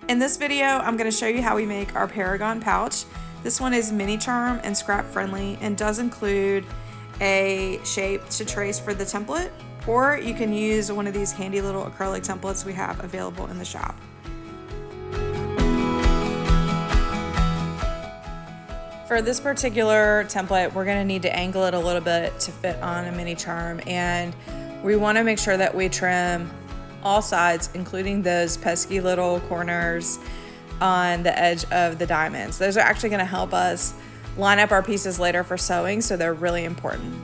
In this video, I'm going to show you how we make our Paragon pouch. This one is mini charm and scrap friendly and does include a shape to trace for the template, or you can use one of these handy little acrylic templates we have available in the shop. For this particular template, we're going to need to angle it a little bit to fit on a mini charm, and we want to make sure that we trim all sides, including those pesky little corners on the edge of the diamonds. Those are actually going to help us line up our pieces later for sewing, so they're really important.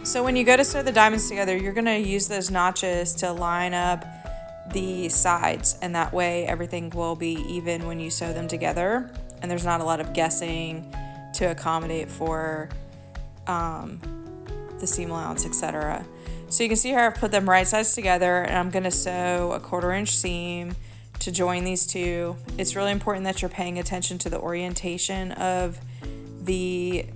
So when you go to sew the diamonds together, you're going to use those notches to line up the sides, and that way everything will be even when you sew them together, and there's not a lot of guessing to accommodate for the seam allowance, etc. So you can see here I've put them right sides together, and I'm going to sew a 1/4 inch seam to join these two. It's really important that you're paying attention to the orientation of the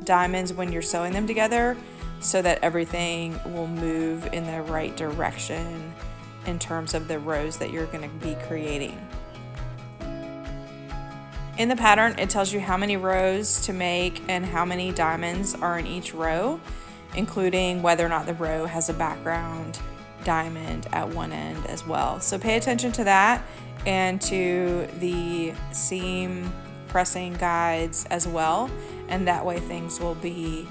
diamonds when you're sewing them together, so that everything will move in the right direction in terms of the rows that you're going to be creating. In the pattern, it tells you how many rows to make and how many diamonds are in each row, including whether or not the row has a background diamond at one end as well. So pay attention to that and to the seam pressing guides as well, and that way things will be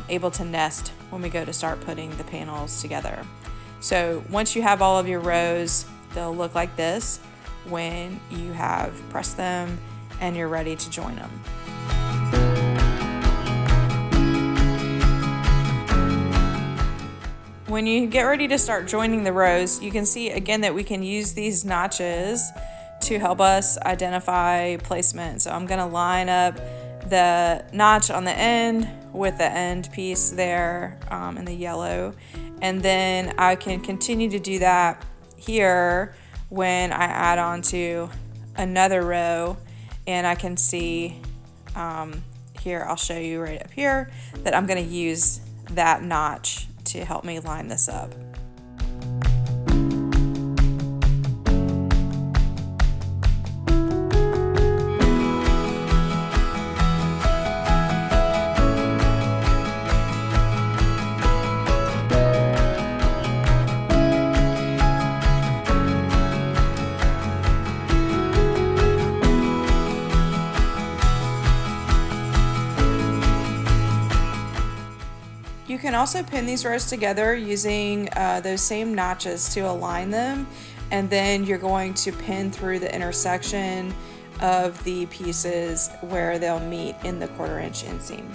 able to nest when we go to start putting the panels together. So once you have all of your rows, they'll look like this when you have pressed them and you're ready to join them. When you get ready to start joining the rows, you can see again that we can use these notches to help us identify placement. So I'm going to line up the notch on the end with the end piece there in the yellow, and then I can continue to do that here when I add on to another row, and I can see here, I'll show you right up here that I'm going to use that notch to help me line this up. You can also pin these rows together using those same notches to align them, and then you're going to pin through the intersection of the pieces where they'll meet in the 1/4 inch inseam.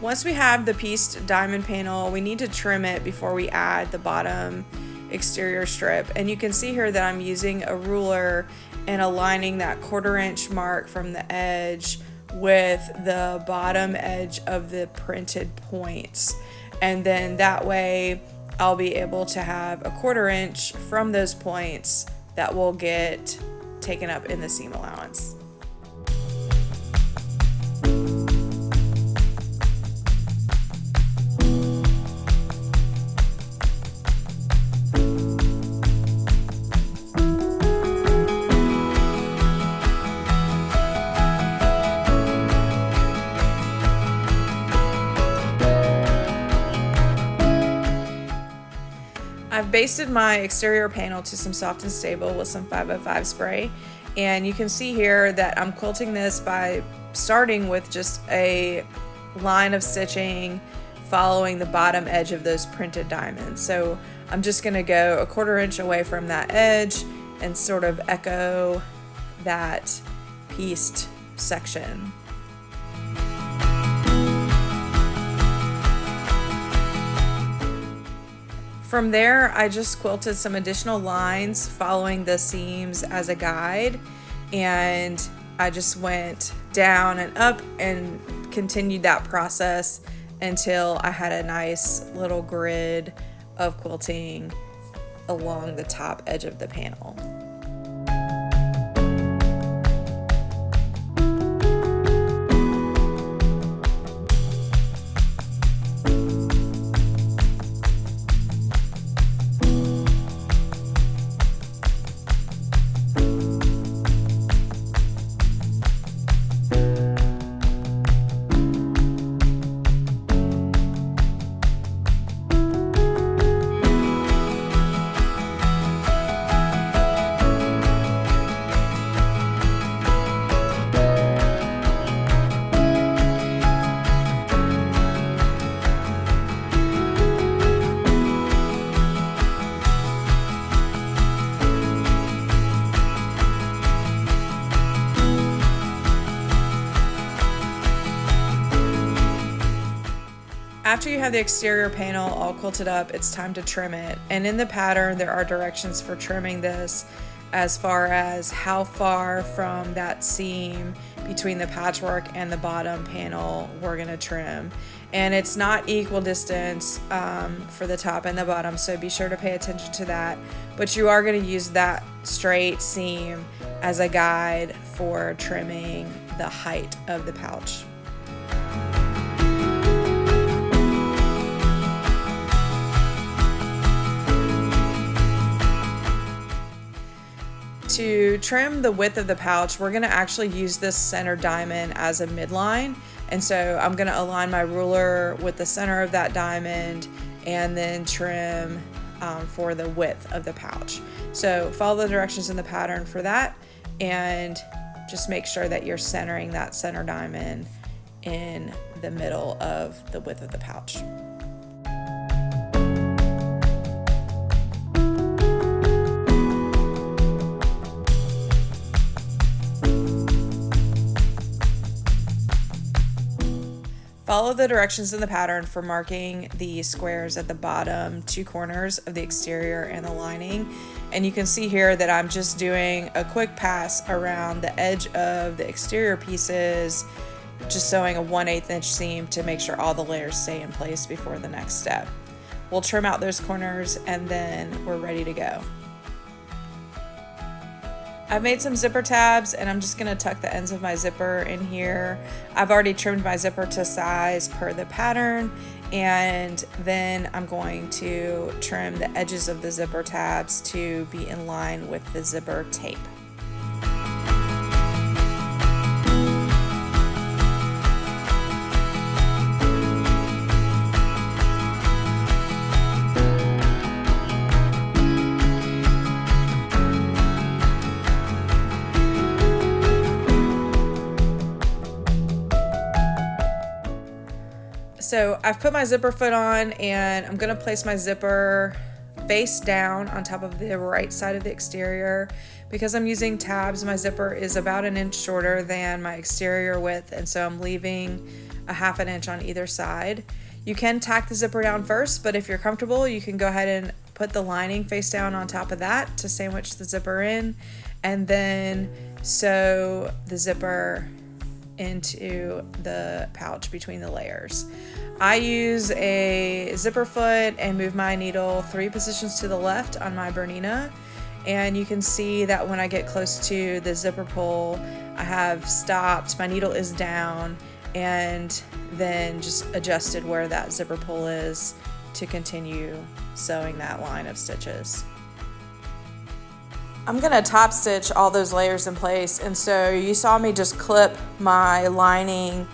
Once we have the pieced diamond panel, we need to trim it before we add the bottom exterior strip. And you can see here that I'm using a ruler and aligning that 1/4 inch mark from the edge with the bottom edge of the printed points. And then that way I'll be able to have a 1/4 inch from those points that will get taken up in the seam allowance. I've basted my exterior panel to some Soft and Stable with some 505 spray, and you can see here that I'm quilting this by starting with just a line of stitching following the bottom edge of those printed diamonds. So I'm just gonna go 1/4 inch away from that edge and sort of echo that pieced section. From there, I just quilted some additional lines following the seams as a guide, and I just went down and up and continued that process until I had a nice little grid of quilting along the top edge of the panel. After you have the exterior panel all quilted up, it's time to trim it. And in the pattern, there are directions for trimming this as far as how far from that seam between the patchwork and the bottom panel we're gonna trim. And it's not equal distance for the top and the bottom, so be sure to pay attention to that. But you are gonna use that straight seam as a guide for trimming the height of the pouch. To trim the width of the pouch, we're going to actually use this center diamond as a midline, and so I'm going to align my ruler with the center of that diamond and then trim for the width of the pouch. So follow the directions in the pattern for that, and just make sure that you're centering that center diamond in the middle of the width of the pouch. Follow the directions in the pattern for marking the squares at the bottom 2 corners of the exterior and the lining. And you can see here that I'm just doing a quick pass around the edge of the exterior pieces, just sewing a 1/8 inch seam to make sure all the layers stay in place before the next step. We'll trim out those corners and then we're ready to go. I've made some zipper tabs and I'm just gonna tuck the ends of my zipper in here. I've already trimmed my zipper to size per the pattern, and then I'm going to trim the edges of the zipper tabs to be in line with the zipper tape. So I've put my zipper foot on and I'm gonna place my zipper face down on top of the right side of the exterior. Because I'm using tabs, my zipper is about 1 inch shorter than my exterior width, and so I'm leaving a 1/2 inch on either side. You can tack the zipper down first, but if you're comfortable, you can go ahead and put the lining face down on top of that to sandwich the zipper in, and then sew the zipper into the pouch between the layers. I use a zipper foot and move my needle 3 positions to the left on my Bernina, and you can see that when I get close to the zipper pull, I have stopped, my needle is down, and then just adjusted where that zipper pull is to continue sewing that line of stitches. I'm gonna top stitch all those layers in place, and so you saw me just clip my lining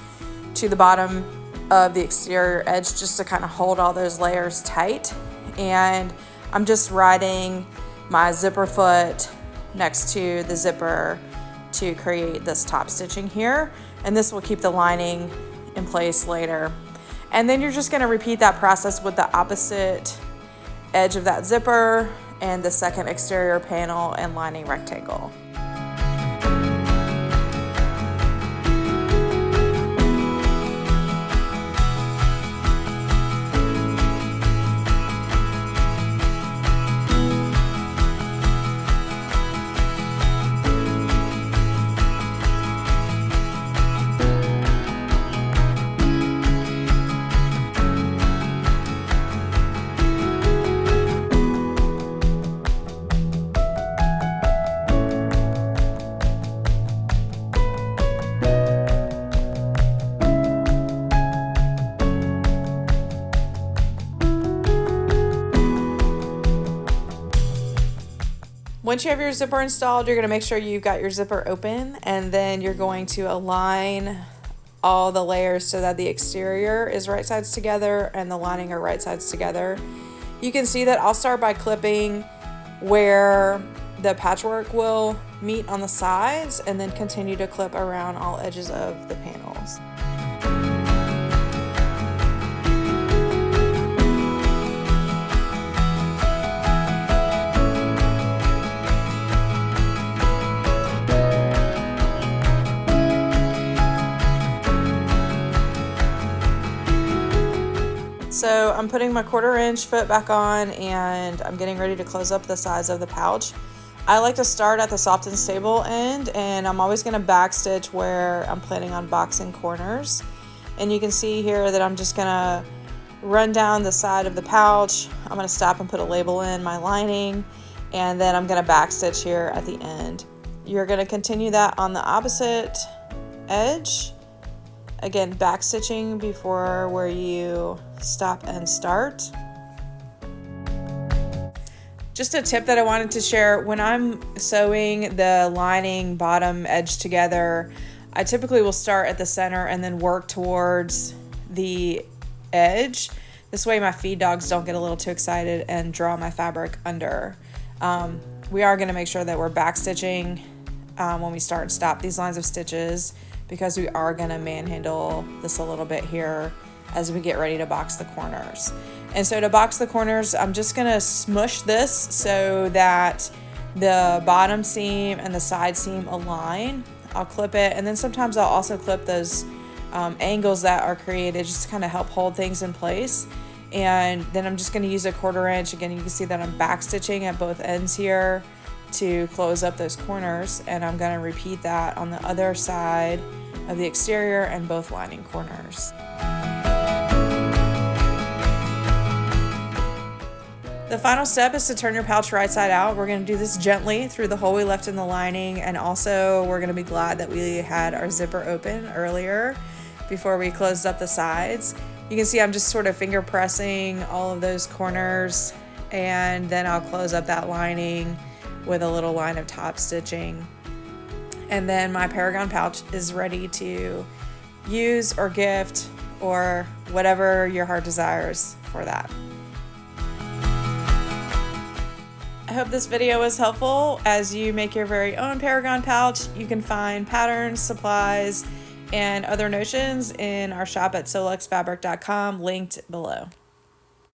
to the bottom of the exterior edge just to kind of hold all those layers tight, and I'm just riding my zipper foot next to the zipper to create this top stitching here, and this will keep the lining in place later. And then you're just going to repeat that process with the opposite edge of that zipper and the second exterior panel and lining rectangle. Once you have your zipper installed, you're going to make sure you've got your zipper open, and then you're going to align all the layers so that the exterior is right sides together and the lining are right sides together. You can see that I'll start by clipping where the patchwork will meet on the sides and then continue to clip around all edges of the panels. So I'm putting my 1/4 inch foot back on and I'm getting ready to close up the sides of the pouch. I like to start at the soft and stable end, and I'm always going to backstitch where I'm planning on boxing corners. And you can see here that I'm just going to run down the side of the pouch. I'm going to stop and put a label in my lining, and then I'm going to backstitch here at the end. You're going to continue that on the opposite edge. Again, backstitching before where you stop and start. Just a tip that I wanted to share: when I'm sewing the lining bottom edge together, I typically will start at the center and then work towards the edge. This way my feed dogs don't get a little too excited and draw my fabric under. We are going to make sure that we're backstitching when we start and stop these lines of stitches, because we are going to manhandle this a little bit here as we get ready to box the corners. And so to box the corners, I'm just going to smush this so that the bottom seam and the side seam align. I'll clip it, and then sometimes I'll also clip those angles that are created just to kind of help hold things in place. And then I'm just going to use a 1/4 inch. Again, you can see that I'm backstitching at both ends here to close up those corners, and I'm going to repeat that on the other side of the exterior and both lining corners. The final step is to turn your pouch right side out. We're going to do this gently through the hole we left in the lining, and also we're going to be glad that we had our zipper open earlier before we closed up the sides. You can see I'm just sort of finger pressing all of those corners, and then I'll close up that lining with a little line of top stitching. And then my Paragon pouch is ready to use or gift, or whatever your heart desires for that. I hope this video was helpful as you make your very own Paragon pouch. You can find patterns, supplies, and other notions in our shop at soluxfabric.com, linked below.